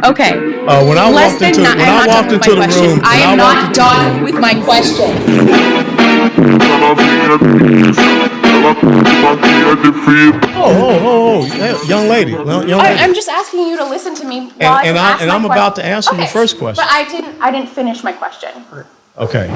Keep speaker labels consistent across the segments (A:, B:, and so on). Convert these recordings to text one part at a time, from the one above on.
A: Okay.
B: When I walked into the room,
A: I am not done with my question.
B: Oh, young lady.
A: I'm just asking you to listen to me while
B: I'm about to answer your first question.
A: But I didn't finish my question.
B: Okay.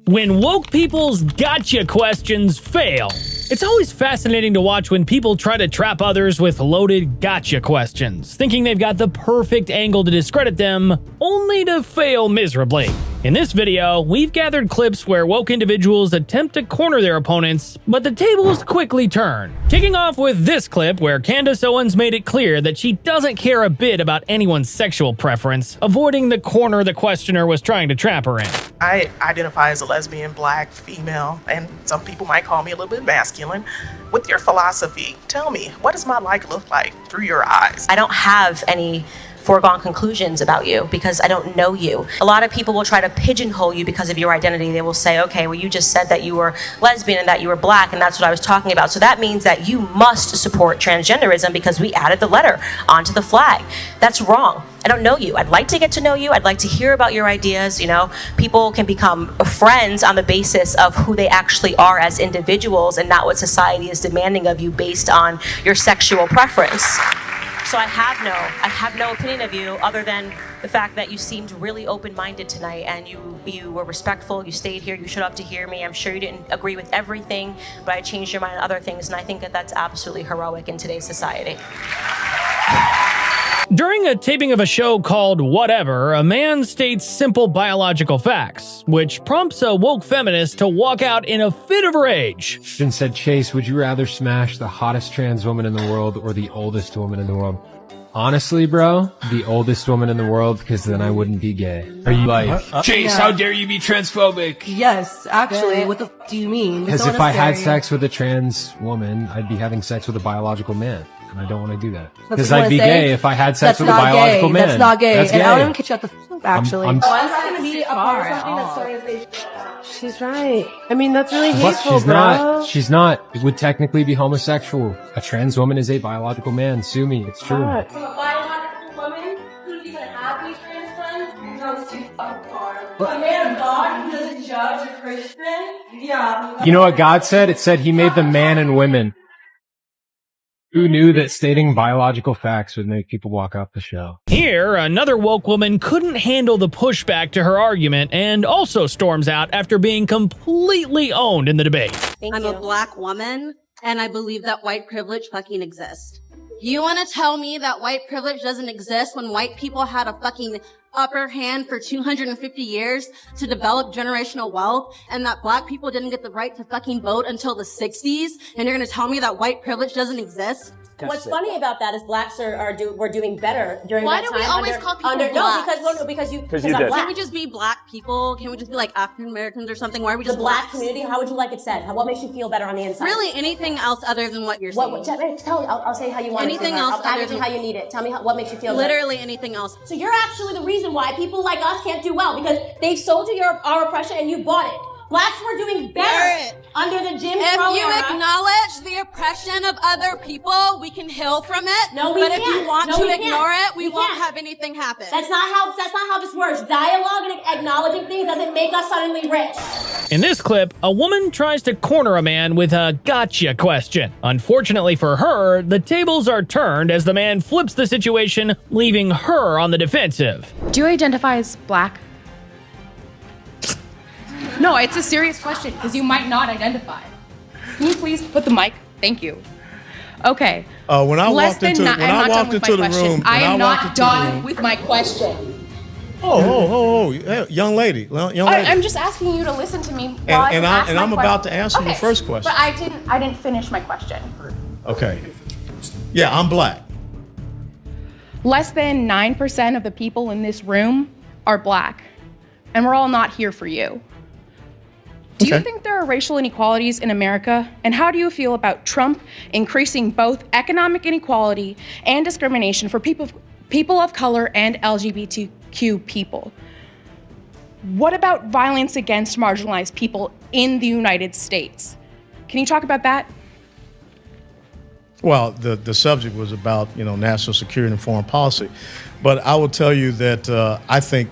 C: When woke people's gotcha questions fail. It's always fascinating to watch when people try to trap others with loaded gotcha questions, thinking they've got the perfect angle to discredit them, only to fail miserably. In this video, we've gathered clips where woke individuals attempt to corner their opponents, but the tables quickly turn. Kicking off with this clip where Candace Owens made it clear that she doesn't care a bit about anyone's sexual preference, avoiding the corner the questioner was trying to trap her in.
D: I identify as a lesbian, black, female, and some people might call me a little bit masculine. With your philosophy, tell me, what does my life look like through your eyes?
E: I don't have any foregone conclusions about you because I don't know you. A lot of people will try to pigeonhole you because of your identity. They will say, okay, well, you just said that you were lesbian and that you were black, and that's what I was talking about. So that means that you must support transgenderism because we added the letter onto the flag. That's wrong. I don't know you. I'd like to get to know you. I'd like to hear about your ideas. You know, people can become friends on the basis of who they actually are as individuals and not what society is demanding of you based on your sexual preference. So I have no opinion of you other than the fact that you seemed really open-minded tonight and you were respectful, you stayed here, you showed up to hear me. I'm sure you didn't agree with everything, but I changed your mind on other things, and I think that that's absolutely heroic in today's society.
C: During a taping of a show called Whatever, a man states simple biological facts, which prompts a woke feminist to walk out in a fit of rage.
F: And said, Chase, would you rather smash the hottest trans woman in the world or the oldest woman in the world? Honestly, bro, the oldest woman in the world, because then I wouldn't be gay. Are you like, Chase, how dare you be transphobic?
G: Yes, actually, what the f do you mean?
F: Because if I had sex with a trans woman, I'd be having sex with a biological man. And I don't want to do that. Because I'd be gay if I had sex with a biological man.
G: That's not gay.
F: That's gay.
G: And I don't catch you at the f actually.
F: I'm
G: not going to be a part of something that's starting to say, she's right. I mean, that's really hateful,
F: She's not. It would technically be homosexual. A trans woman is a biological man. Sue me. It's true.
G: God.
H: So a biological woman who's even happy trans friends goes too fucking far. A man of God who doesn't judge a Christian, yeah.
F: You know what God said? It said he made them man and women. Who knew that stating biological facts would make people walk off the show?
C: Here, another woke woman couldn't handle the pushback to her argument and also storms out after being completely owned in the debate.
I: I'm a black woman, and I believe that white privilege fucking exists. You want to tell me that white privilege doesn't exist when white people had a fucking upper hand for 250 years to develop generational wealth, and that black people didn't get the right to fucking vote until the 60s, and you're going to tell me that white privilege doesn't exist?
J: What's funny about that is blacks were doing better during that time.
I: Why do we always call people blacks?
J: No, because you did.
I: Can't we just be black people? Can't we just be like African Americans or something? Why are we just
J: the black community? How would you like it said? What makes you feel better on the inside?
I: Really, anything else other than what you're saying?
J: Tell me. I'll say how you want
I: anything
J: it.
I: Else
J: I'll package it how you need it. Tell me what makes you feel
I: literally
J: better.
I: Anything else.
J: So you're actually the reason why people like us can't do well, because they sold you our oppression and you bought it. Blacks were doing better under the Jim Crow era.
I: If you acknowledge the oppression of other people, we can heal from it.
J: No, we can't.
I: But if you want to ignore it, we won't have anything happen.
J: That's not how this works. Dialogue and acknowledging things doesn't make us suddenly rich.
C: In this clip, a woman tries to corner a man with a gotcha question. Unfortunately for her, the tables are turned as the man flips the situation, leaving her on the defensive.
A: Do you identify as black? No, it's a serious question because you might not identify. Can you please put the mic? Thank you. Okay.
B: When I walked into the room,
A: I am not done with my question.
B: Young lady.
A: I'm just asking you to listen to me while
B: I'm about to answer your first question.
A: But I didn't finish my question.
B: Okay. Yeah, I'm black.
A: Less than 9% of the people in this room are black, and we're all not here for you. Do you think there are racial inequalities in America? And how do you feel about Trump increasing both economic inequality and discrimination for people of color and LGBTQ people? What about violence against marginalized people in the United States? Can you talk about that?
B: Well, the subject was about, national security and foreign policy. But I will tell you that I think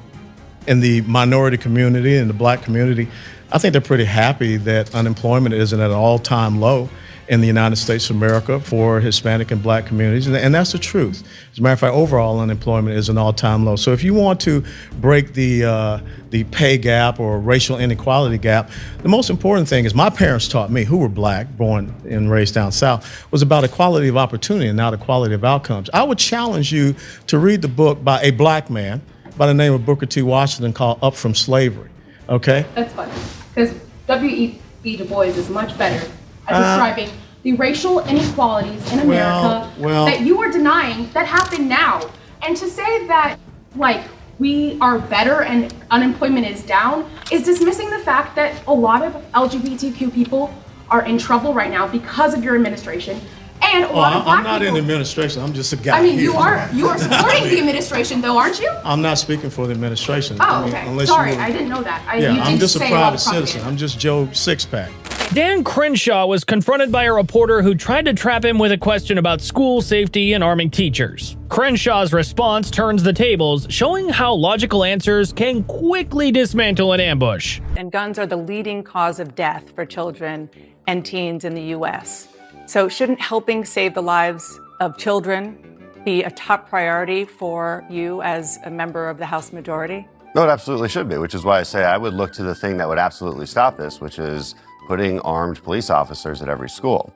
B: in the minority community and the black community, I think they're pretty happy that unemployment isn't at an all-time low in the United States of America for Hispanic and black communities, and that's the truth. As a matter of fact, overall unemployment is an all-time low. So if you want to break the pay gap or racial inequality gap, the most important thing is my parents taught me, who were black, born and raised down south, was about equality of opportunity and not equality of outcomes. I would challenge you to read the book by a black man by the name of Booker T. Washington called Up From Slavery, okay?
A: That's funny, because W.E.B. Du Bois is much better at describing the racial inequalities in America that you are denying that happen now. And to say that, we are better and unemployment is down is dismissing the fact that a lot of LGBTQ people are in trouble right now because of your administration. And a lot of black
B: I'm not
A: people,
B: in administration. I'm just a guy.
A: I mean, you are supporting the administration, though, aren't you?
B: I'm not speaking for the administration.
A: Oh, okay. Sorry, I didn't know that.
B: I'm just a private citizen. I'm just Joe Sixpack.
C: Dan Crenshaw was confronted by a reporter who tried to trap him with a question about school safety and arming teachers. Crenshaw's response turns the tables, showing how logical answers can quickly dismantle an ambush.
K: And guns are the leading cause of death for children and teens in the U.S. So shouldn't helping save the lives of children be a top priority for you as a member of the House majority?
L: No, it absolutely should be, which is why I say I would look to the thing that would absolutely stop this, which is putting armed police officers at every school.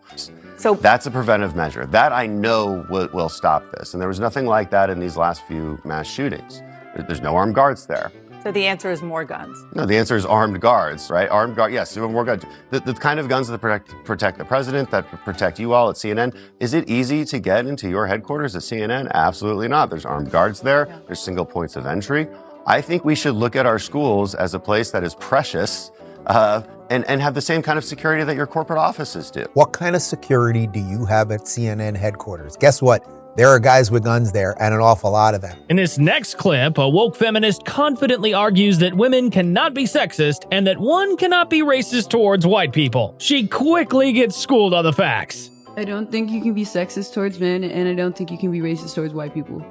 L: So that's a preventive measure. That I know will stop this. And there was nothing like that in these last few mass shootings. There's no armed guards there.
K: So the answer is more guns.
L: No, the answer is armed guards, right? Armed guards, yes, more guns. The kind of guns that protect the president, that protect you all at CNN. Is it easy to get into your headquarters at CNN? Absolutely not. There's armed guards there. There's single points of entry. I think we should look at our schools as a place that is precious and have the same kind of security that your corporate offices do.
M: What kind of security do you have at CNN headquarters? Guess what? There are guys with guns there, and an awful lot of them.
C: In this next clip, a woke feminist confidently argues that women cannot be sexist and that one cannot be racist towards white people. She quickly gets schooled on the facts.
N: I don't think you can be sexist towards men, and I don't think you can be racist towards white people.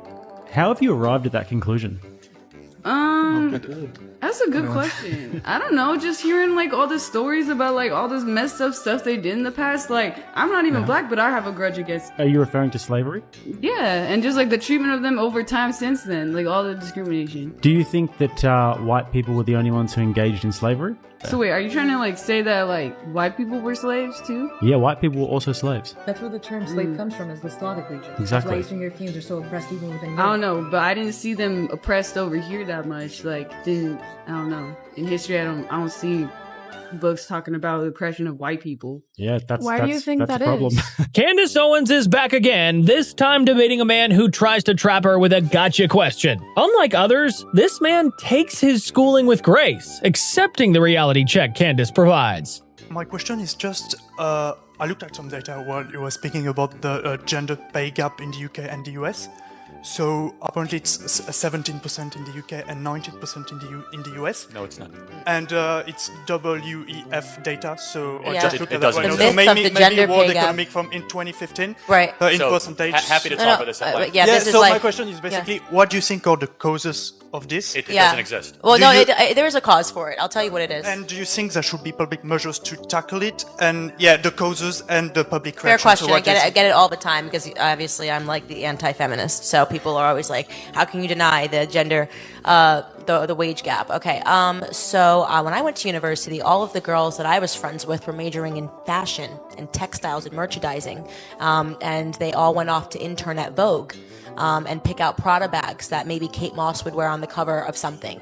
O: How have you arrived at that conclusion?
N: That's a good question. I don't know, just hearing all the stories about all this messed up stuff they did in the past. I'm not even black, but I have a grudge against.
O: Are you referring to slavery?
N: Yeah, and just the treatment of them over time since then, all the discrimination.
O: Do you think that white people were the only ones who engaged in slavery?
N: So wait, are you trying to say that white people were slaves too?
O: Yeah, white people were also slaves.
P: That's where the term slave comes from, is the Slavic region.
O: Exactly.
P: That's why Eastern Europeans are so oppressed even within Europe.
N: I don't know, but I didn't see them oppressed over here that much. I don't know. In history, I don't see books talking about the oppression of white people.
O: Yeah,
N: Why do you think
O: that's
N: that
O: a problem.
N: is?
C: Candace Owens is back again, this time debating a man who tries to trap her with a gotcha question. Unlike others, this man takes his schooling with grace, accepting the reality check Candace provides.
Q: My question is just, I looked at some data while you were speaking about the gender pay gap in the UK and the US. So apparently it's 17% in the UK and 19% in the US.
R: No, it's not.
Q: And it's WEF data. So I
E: Yeah.
Q: just looked
R: It
Q: at that
R: doesn't
Q: right now.
R: exist.
Q: So maybe
E: The gender
Q: World
E: pay gap.
Q: Economic from in 2015.
E: Right.
Q: In
R: So,
Q: percentage.
R: happy to talk about this at length.
E: yeah, this is
Q: so my question is basically, what do you think are the causes of this?
R: It doesn't exist.
E: Well,
Q: Do
E: no,
Q: you-
E: there is a cause for it. I'll tell you what it is.
Q: And do you think there should be public measures to tackle it? And the causes and the public
E: Fair
Q: reaction.
E: question.
Q: So
E: I
Q: what do you
E: get it. I
Q: think?
E: get it all the time because obviously I'm the anti-feminist. So people are always like, "How can you deny the gender, the wage gap?" Okay. So when I went to university, all of the girls that I was friends with were majoring in fashion and textiles and merchandising, and they all went off to intern at Vogue. And pick out Prada bags that maybe Kate Moss would wear on the cover of something.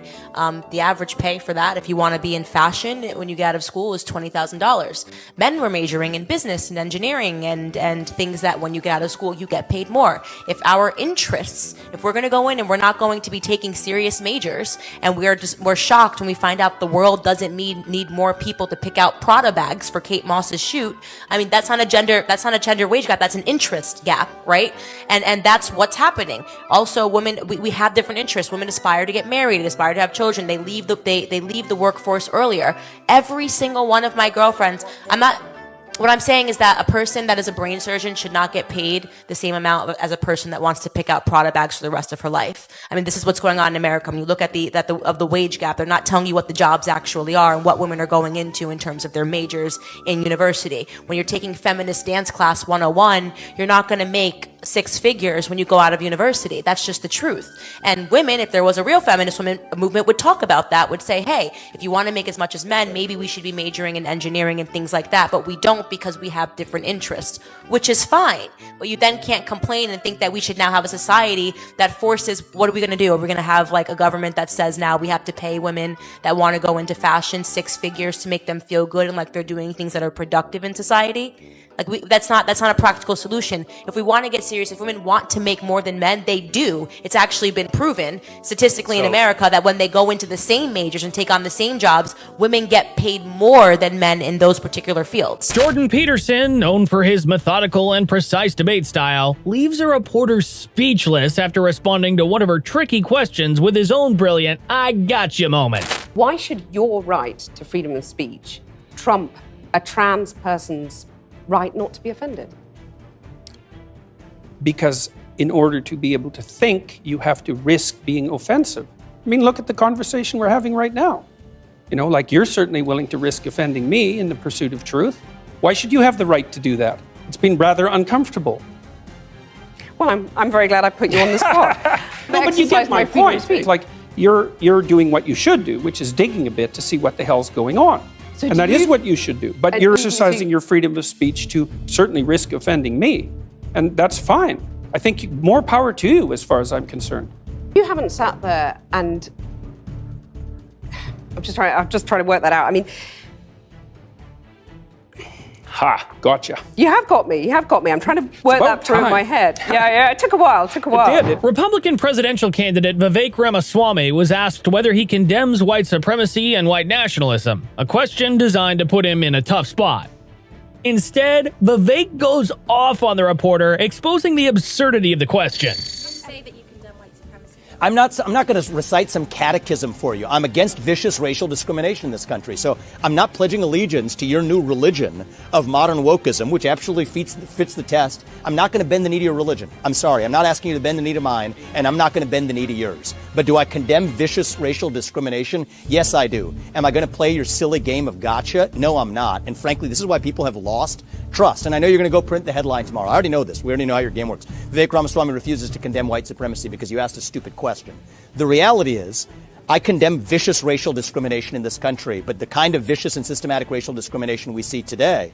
E: The average pay for that, if you want to be in fashion when you get out of school, is $20,000. Men were majoring in business and engineering and things that when you get out of school, you get paid more. If our interests, if we're going to go in and we're not going to be taking serious majors, and we're shocked when we find out the world doesn't need more people to pick out Prada bags for Kate Moss's shoot. I mean, that's not a gender wage gap. That's an interest gap, right? And that's what's happening. Also, women, we have different interests. Women aspire to get married, aspire to have children. They leave the workforce earlier. Every single one of my girlfriends, What I'm saying is that a person that is a brain surgeon should not get paid the same amount as a person that wants to pick out Prada bags for the rest of her life. I mean, this is what's going on in America. When you look at the wage gap, they're not telling you what the jobs actually are and what women are going into in terms of their majors in university. When you're taking feminist dance class 101, you're not going to make 6 figures when you go out of university. That's just the truth. And women, if there was a real feminist movement, would talk about that, would say, hey, if you want to make as much as men, maybe we should be majoring in engineering and things like that. But we don't, because we have different interests, which is fine. But you then can't complain and think that we should now have a society that forces, what are we going to do? Are we going to have like a government that says now we have to pay women that want to go into fashion 6 figures to make them feel good and like they're doing things that are productive in society? Like that's not a practical solution. If we want to get serious, if women want to make more than men, they do. It's actually been proven statistically in America that when they go into the same majors and take on the same jobs, women get paid more than men in those particular fields.
C: Jordan Peterson, known for his methodical and precise debate style, leaves a reporter speechless after responding to one of her tricky questions with his own brilliant "I gotcha" moment.
S: Why should your right to freedom of speech trump a trans person's right not to be offended?
T: Because in order to be able to think, you have to risk being offensive. I mean, look at the conversation we're having right now. You know, like you're certainly willing to risk offending me in the pursuit of truth. Why should you have the right to do that? It's been rather uncomfortable.
S: Well, I'm very glad I put you on the spot.
T: No, but you get my point. It's like you're doing what you should do, which is digging a bit to see what the hell's going on. So and that is what you should do. But you're exercising your freedom of speech to certainly risk offending me. And that's fine. I think more power to you as far as I'm concerned.
S: You haven't sat there and I'm just trying to work that out. I mean,
T: ha, gotcha.
S: You have got me. I'm trying to work that through in my head. Yeah, it took a while.
T: It did.
C: Republican presidential candidate Vivek Ramaswamy was asked whether he condemns white supremacy and white nationalism, a question designed to put him in a tough spot. Instead, Vivek goes off on the reporter, exposing the absurdity of the question.
U: I'm not going to recite some catechism for you. I'm against vicious racial discrimination in this country. So I'm not pledging allegiance to your new religion of modern wokeism, which absolutely fits the test. I'm not going to bend the knee to your religion. I'm sorry. I'm not asking you to bend the knee to mine, and I'm not going to bend the knee to yours. But do I condemn vicious racial discrimination? Yes, I do. Am I going to play your silly game of gotcha? No, I'm not. And frankly, this is why people have lost trust. And I know you're going to go print the headline tomorrow. I already know this. We already know how your game works. Vivek Ramaswamy refuses to condemn white supremacy because you asked a stupid question. The reality is, I condemn vicious racial discrimination in this country, but the kind of vicious and systematic racial discrimination we see today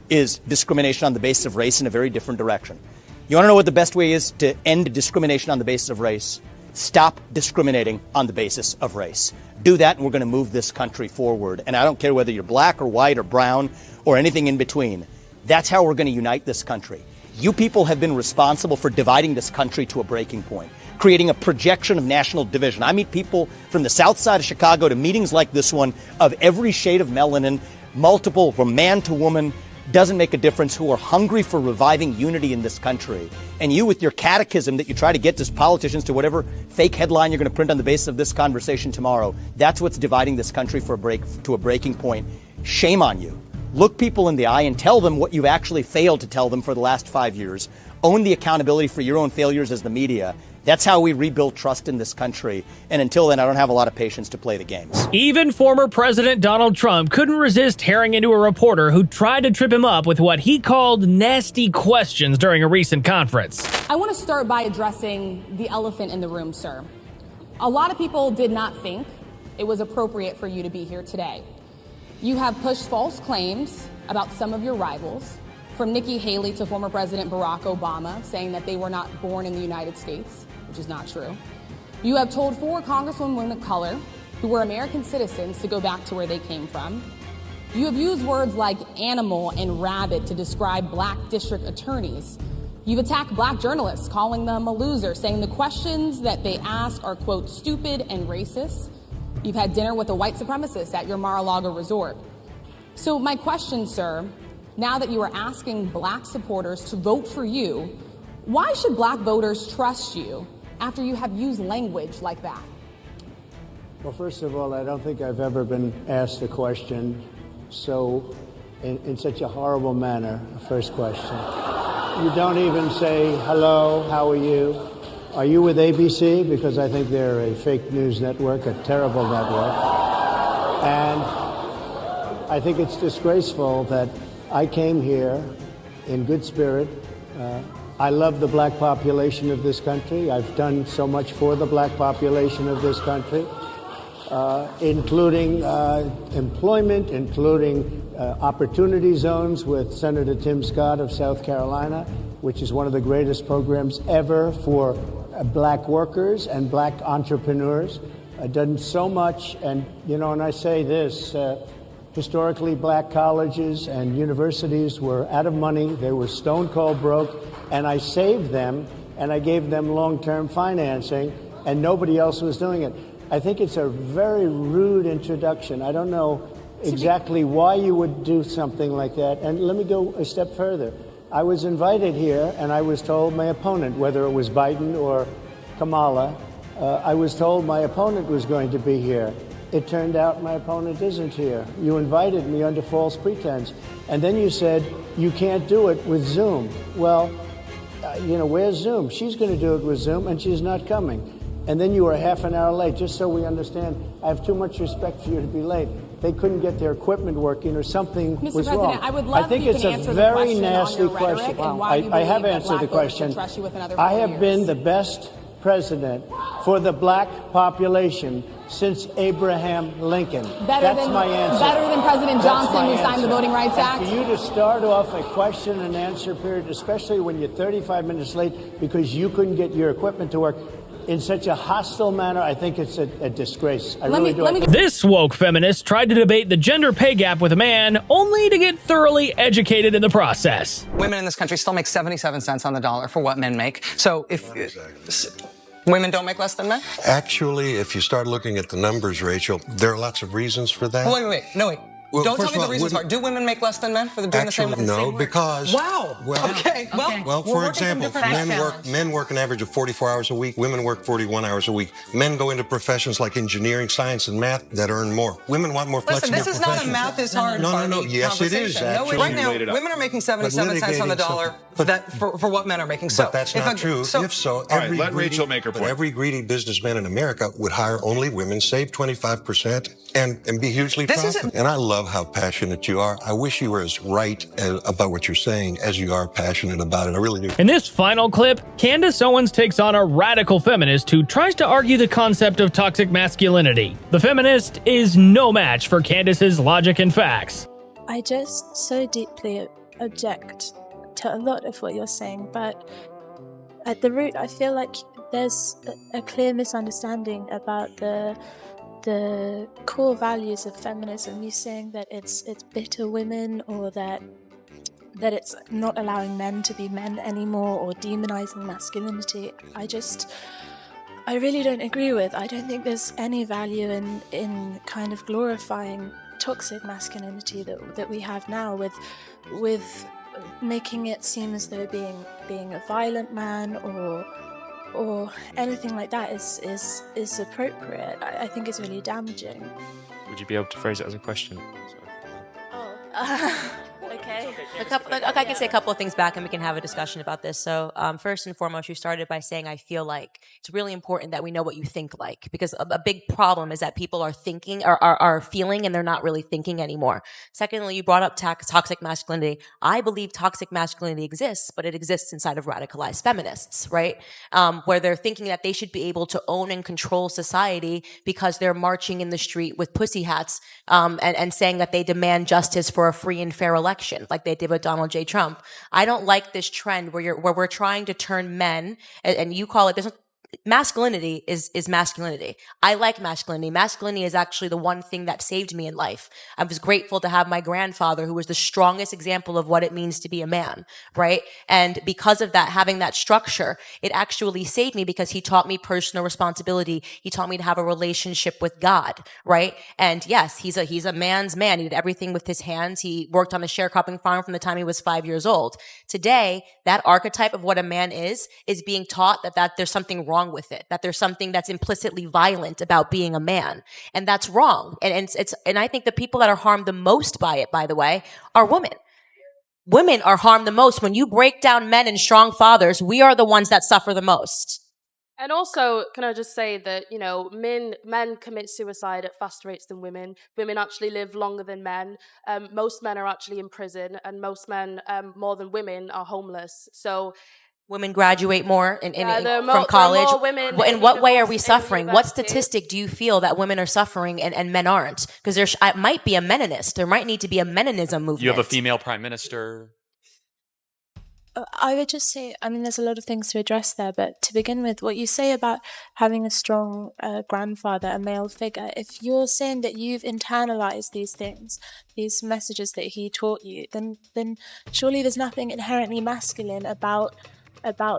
U: is discrimination on the basis of race in a very different direction. You want to know what the best way is to end discrimination on the basis of race? Stop discriminating on the basis of race. Do that, and we're going to move this country forward. And I don't care whether you're black or white or brown or anything in between. That's how we're going to unite this country. You people have been responsible for dividing this country to a breaking point, creating a projection of national division. I meet people from the south side of Chicago to meetings like this one of every shade of melanin, multiple, from man to woman, doesn't make a difference, who are hungry for reviving unity in this country. And you, with your catechism that you try to get to politicians to whatever fake headline you're going to print on the basis of this conversation tomorrow, that's what's dividing this country to a breaking point. Shame on you. Look people in the eye and tell them what you've actually failed to tell them for the last 5 years. Own the accountability for your own failures as the media. That's how we rebuild trust in this country. And until then, I don't have a lot of patience to play the games.
C: Even former President Donald Trump couldn't resist tearing into a reporter who tried to trip him up with what he called nasty questions during a recent conference.
V: I want to start by addressing the elephant in the room, sir. A lot of people did not think it was appropriate for you to be here today. You have pushed false claims about some of your rivals, from Nikki Haley to former President Barack Obama, saying that they were not born in the United States, which is not true. You have told 4 congresswomen of color who were American citizens to go back to where they came from. You have used words like animal and rabbit to describe black district attorneys. You've attacked black journalists, calling them a loser, saying the questions that they ask are, quote, stupid and racist. You've had dinner with a white supremacist at your Mar-a-Lago resort. So my question, sir, now that you are asking black supporters to vote for you, why should black voters trust you after you have used language like that?
W: Well, first of all, I don't think I've ever been asked a question so
D: in such a horrible manner? First question. You don't even say, hello, how are you? Are you with ABC? Because I think they're a fake news network, a terrible network. And I think it's disgraceful that I came here in good spirit. I love the black population of this country. I've done so much for the black population of this country, including employment, including opportunity zones with Senator Tim Scott of South Carolina, which is one of the greatest programs ever for black workers and black entrepreneurs. I've done so much, and and I say this, historically black colleges and universities were out of money, they were stone cold broke, and I saved them, and I gave them long-term financing, and nobody else was doing it. I think it's a very rude introduction. I don't know exactly why you would do something like that, and let me go a step further. I was invited here, and I was told my opponent, whether it was Biden or Kamala, I was told my opponent was going to be here. It turned out my opponent isn't here. You invited me under false pretense. And then you said, you can't do it with Zoom. Well, where's Zoom? She's going to do it with Zoom, and she's not coming. And then you were half an hour late, just so we understand. I have too much respect for you to be late. They couldn't get their equipment working or something
V: Mr.
D: was
V: President,
D: wrong.
V: I would love
D: I think
V: if you
D: it's
V: can
D: a
V: answer
D: very
V: the question
D: nasty
V: on your
D: question.
V: rhetoric and why you
D: I have
V: believe that
D: answered the
V: black voters should
D: question.
V: trust you with another
D: I
V: 4
D: have
V: years.
D: been the best president for the black population since Abraham Lincoln. That's my answer.
V: Better than President
D: That's
V: Johnson,
D: my
V: who signed the
D: answer.
V: Voting Rights
D: And
V: Act?
D: for you to start off a question and answer period, especially when you're 35 minutes late because you couldn't get your equipment to work, in such a hostile manner, I think it's a disgrace. I really do.
C: This woke feminist tried to debate the gender pay gap with a man, only to get thoroughly educated in the process.
G: Women in this country still make 77 cents on the dollar for what men make. So if women don't make less than men?
W: Actually, if you start looking at the numbers, Rachel, there are lots of reasons for that.
G: Wait.
W: Well,
G: Don't
W: first
G: tell me
W: of
G: the
W: all,
G: reasons are. Do women make less than men for doing the same work?
W: No, because
G: Wow. Okay.
W: Well, for example, men work an average of 44 hours a week. Women work 41 hours a week. Men go into professions like engineering, science, and math that earn more. Women want more
G: Listen,
W: flexible
G: this is not a
W: professions.
G: math is hard.
W: No. Yes, it is.
G: No,
W: Actually.
G: right now, women are making 77 cents on the dollar for what men are making. So
W: But that's not true. If so,
X: right, let Rachel make her point.
W: Every greedy businessman in America would hire only women, save 25%, and be hugely profitable. And I love how passionate you are. I wish you were as right about what you're saying as you are passionate about it. I really do.
C: In this final clip, Candace Owens takes on a radical feminist who tries to argue the concept of toxic masculinity. The feminist is no match for Candace's logic and facts.
Y: I just so deeply object to a lot of what you're saying, but at the root, I feel like there's a clear misunderstanding about the core values of feminism. You saying that it's bitter women, or that it's not allowing men to be men anymore, or demonizing masculinity. I really don't agree with. I don't think there's any value in kind of glorifying toxic masculinity that we have now, with making it seem as though being a violent man or anything like that is appropriate. I think it's really damaging.
Z: Would you be able to phrase it as a question?
Y: Okay.
E: I can say a couple of things back and we can have a discussion about this. So first and foremost, you started by saying, I feel like it's really important that we know what you think like, because a big problem is that people are thinking or are feeling and they're not really thinking anymore. Secondly, you brought up toxic masculinity. I believe toxic masculinity exists, but it exists inside of radicalized feminists, right? Where they're thinking that they should be able to own and control society because they're marching in the street with pussy hats and saying that they demand justice for a free and fair election, like they did with Donald J. Trump. I don't like this trend where we're trying to turn men, and you call it, masculinity is masculinity. I like masculinity. Masculinity is actually the one thing that saved me in life. I was grateful to have my grandfather, who was the strongest example of what it means to be a man, right? And because of that, having that structure, it actually saved me because he taught me personal responsibility. He taught me to have a relationship with God, right? And yes, he's a man's man. He did everything with his hands. He worked on a sharecropping farm from the time he was 5 years old. Today, that archetype of what a man is being taught that there's something wrong
A: wrong with it, that there's something that's implicitly violent about being a man. And that's wrong. And I think the people that are harmed the most by it, by the way, are women. Women are harmed the most. When you break down men and strong fathers, we are the ones that suffer the most.
F: And also, can I just say that, you know, men commit suicide at faster rates than women. Women actually live longer than men. Most men are actually in prison, and most men, more than women, are homeless. So
A: women graduate more
F: from
A: college.
F: Women
A: in what way are we suffering? What statistic do you feel that women are suffering and men aren't? Because there might be a meninist. There might need to be a meninism movement.
R: You have a female prime minister.
Y: I would just say, I mean, there's a lot of things to address there, but to begin with, what you say about having a strong grandfather, a male figure, if you're saying that you've internalized these things, these messages that he taught you, then surely there's nothing inherently masculine about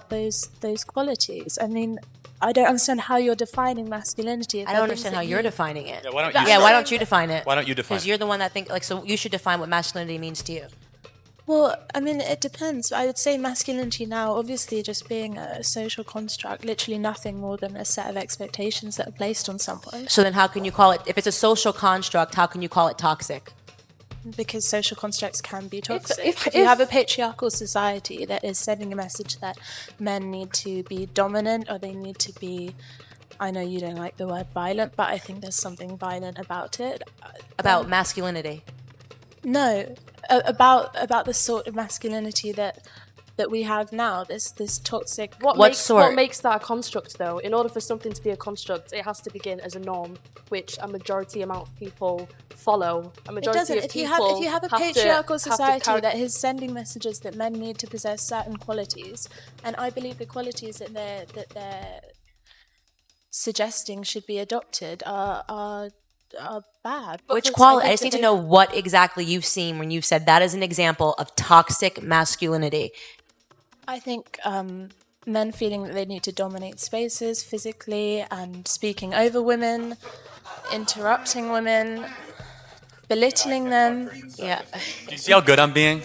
Y: those qualities. I mean, I don't understand how you're defining masculinity.
A: I don't understand how you're defining it.
R: Yeah, why
A: don't you define it?
R: Why don't you define it?
A: Because you're the one that so you should define what masculinity means to you.
Y: Well, I mean, it depends. I would say masculinity now, obviously, just being a social construct, literally nothing more than a set of expectations that are placed on someone.
A: So then how can you call it, if it's a social construct, how can you call it toxic?
Y: Because social constructs can be toxic. If you have a patriarchal society that is sending a message that men need to be dominant or they need to be, I know you don't like the word violent, but I think there's something violent about it.
A: About masculinity?
Y: No, about the sort of masculinity that we have now, this toxic.
F: What makes that a construct, though? In order for something to be a construct, it has to begin as a norm, which a majority amount of people follow.
Y: It doesn't. If you have a patriarchal society that is sending messages that men need to possess certain qualities, and I believe the qualities that they're suggesting should be adopted are bad.
A: Which quality? I just need to know what exactly you've seen when you've said that is an example of toxic masculinity.
Y: I think men feeling that they need to dominate spaces physically and speaking over women, interrupting women, belittling them.
A: Yeah.
R: Do you see how good I'm being?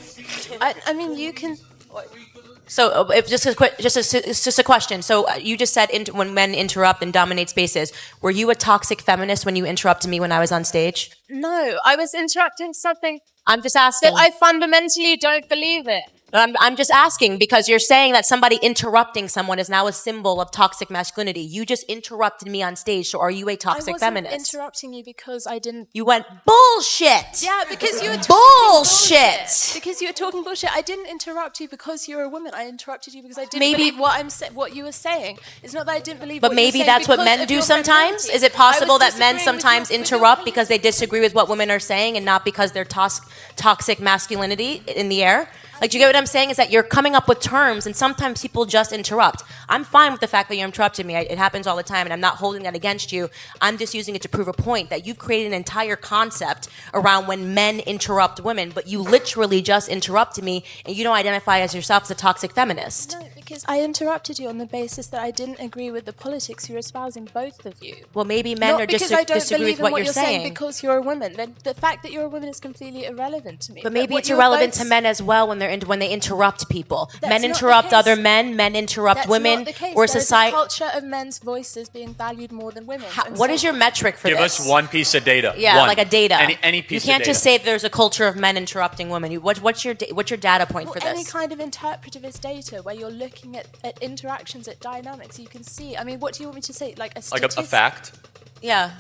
Y: I mean, you can.
A: So, just a question. So, you just said when men interrupt and dominate spaces. Were you a toxic feminist when you interrupted me when I was on stage?
Y: No, I was interrupting something.
A: I'm just asking.
Y: That I fundamentally don't believe it.
A: I'm just asking because you're saying that somebody interrupting someone is now a symbol of toxic masculinity. You just interrupted me on stage, so are you a toxic feminist?
Y: I wasn't interrupting you because I didn't.
A: You went bullshit.
Y: Yeah, because you were
A: bullshit.
Y: Because you were talking bullshit. I didn't interrupt you because you're a woman. I interrupted you because I didn't believe what you were saying. It's not that I didn't believe.
A: But
Y: what
A: maybe
Y: you were saying
A: that's what men do sometimes. Is it possible that men sometimes interrupt because they disagree with what women are saying and not because they're toxic masculinity in the air? Like, do you get what I'm saying? Is that you're coming up with terms, and sometimes people just interrupt. I'm fine with the fact that you interrupted me. It happens all the time, and I'm not holding that against you. I'm just using it to prove a point that you've created an entire concept around when men interrupt women, but you literally just interrupted me, and you don't identify as yourself as a toxic feminist.
Y: No, because I interrupted you on the basis that I didn't agree with the politics you're espousing, both of you.
A: Well, maybe men are just disagree with what you're saying.
Y: Because you're a woman. Then the fact that you're a woman is completely irrelevant to me.
A: But maybe it's irrelevant to men as well when they interrupt people. Men interrupt other men. Men interrupt women.
Y: That's not the case.
A: Or
Y: There's
A: society.
Y: a culture of men's voices being valued more than women's.
A: What is your metric for
R: Give
A: this?
R: us one piece of data.
A: Yeah,
R: one.
A: like a data.
R: Any piece of data.
A: You can't just say there's a culture of men interrupting women. What's your data point for this?
Y: Any kind of interpretivist data where you're looking at interactions, at dynamics, you can see. I mean, what do you want me to say? Like a
R: fact?
A: Yeah.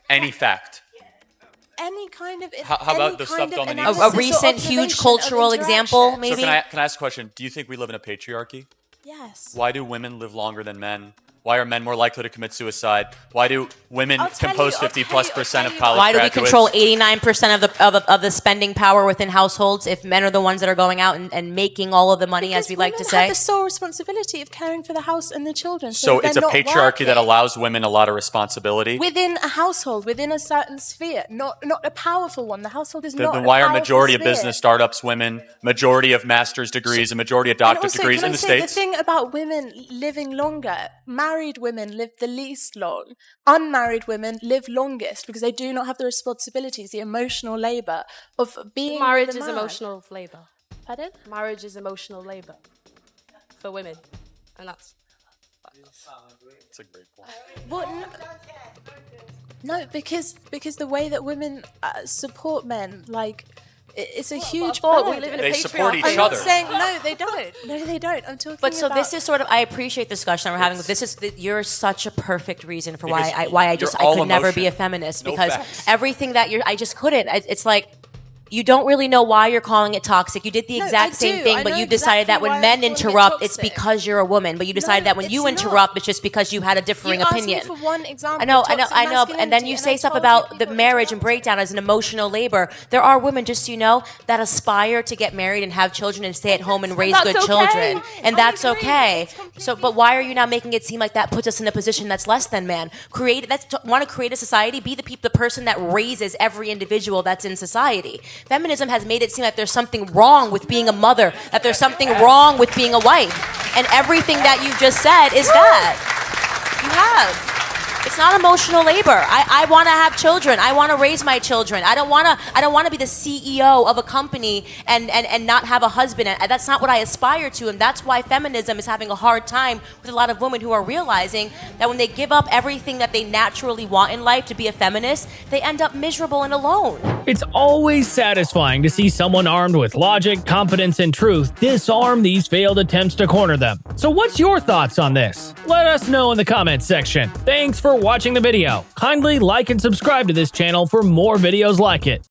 R: Any fact.
Y: Any kind of
R: how about the stuff on the news?
A: A recent huge cultural example, maybe?
R: So can I ask a question? Do you think we live in a patriarchy?
Y: Yes.
R: Why do women live longer than men? Why are men more likely to commit suicide? Why do women compose 50+% of college
A: Why do we
R: graduates?
A: control 89% of the spending power within households if men are the ones that are going out and making all of the money, as we like to say?
Y: Women have the sole responsibility of caring for the house and the children.
R: So it's a patriarchy that allows women a lot of responsibility?
Y: Within a household, within a certain sphere, not a powerful one. The household is not
R: Then why
Y: a
R: are
Y: powerful
R: majority of
Y: sphere.
R: business startups women, majority of master's degrees, and majority of doctorate degrees in the States?
Y: The thing about women living longer, married women live the least long. Unmarried women live longest because they do not have the responsibilities, the emotional labor of being
F: Marriage
Y: with a
F: is
Y: man.
F: emotional labor.
Y: Pardon?
F: Marriage is emotional labor for women, and that's
R: That's a great point.
Y: Well, no, because the way that women support men, like, it's a huge
A: thought
Y: bond.
A: we live in a
R: They support each
Y: I'm
R: other.
Y: not saying no, they don't. No, they don't. I'm talking.
A: But so
Y: about,
A: this is sort of, I appreciate the discussion that we're having. This is you're such a perfect reason for why
R: Because
A: I
R: you're
A: I
R: all
A: could never
R: emotion.
A: be a feminist,
R: No
A: because
R: facts.
A: everything that I just couldn't. It's like, you don't really know why you're calling it toxic. You did the
Y: No,
A: exact
Y: I
A: same
Y: do.
A: thing,
Y: I
A: but
Y: know
A: you decided that
Y: exactly
A: when
Y: why
A: men
Y: I'm calling it
A: interrupt, it's
Y: toxic.
A: because you're a woman. But you decided that when
Y: it's
A: you
Y: not.
A: interrupt, it's just because you had a differing
Y: You asked me
A: opinion.
Y: for one example.
A: I know.
Y: toxic
A: And then you
Y: masculinity,
A: say
Y: and I
A: stuff
Y: told
A: about
Y: you
A: the
Y: people
A: marriage and breakdown as an emotional labor. There are women, just so you know, that aspire to get married and have children and stay at home and raise
Y: that's
A: good
Y: okay.
A: children, and
Y: I
A: that's
Y: agree.
A: okay. So, but why are you now making it seem like that puts us in a position that's less than man? Want to create a society? Be the person that raises every individual that's in society. Feminism has made it seem like there's something wrong with being a mother, that there's something wrong with being a wife, and everything that you just said is that. You have. It's not emotional labor. I want to have children. I want to raise my children. I don't want to be the CEO of a company and not have a husband. And that's not what I aspire to. And that's why feminism is having a hard time with a lot of women who are realizing that when they give up everything that they naturally want in life to be a feminist, they end up miserable and alone.
C: It's always satisfying to see someone armed with logic, confidence, and truth disarm these failed attempts to corner them. So what's your thoughts on this? Let us know in the comments section. Thanks for watching the video. Kindly like and subscribe to this channel for more videos like it.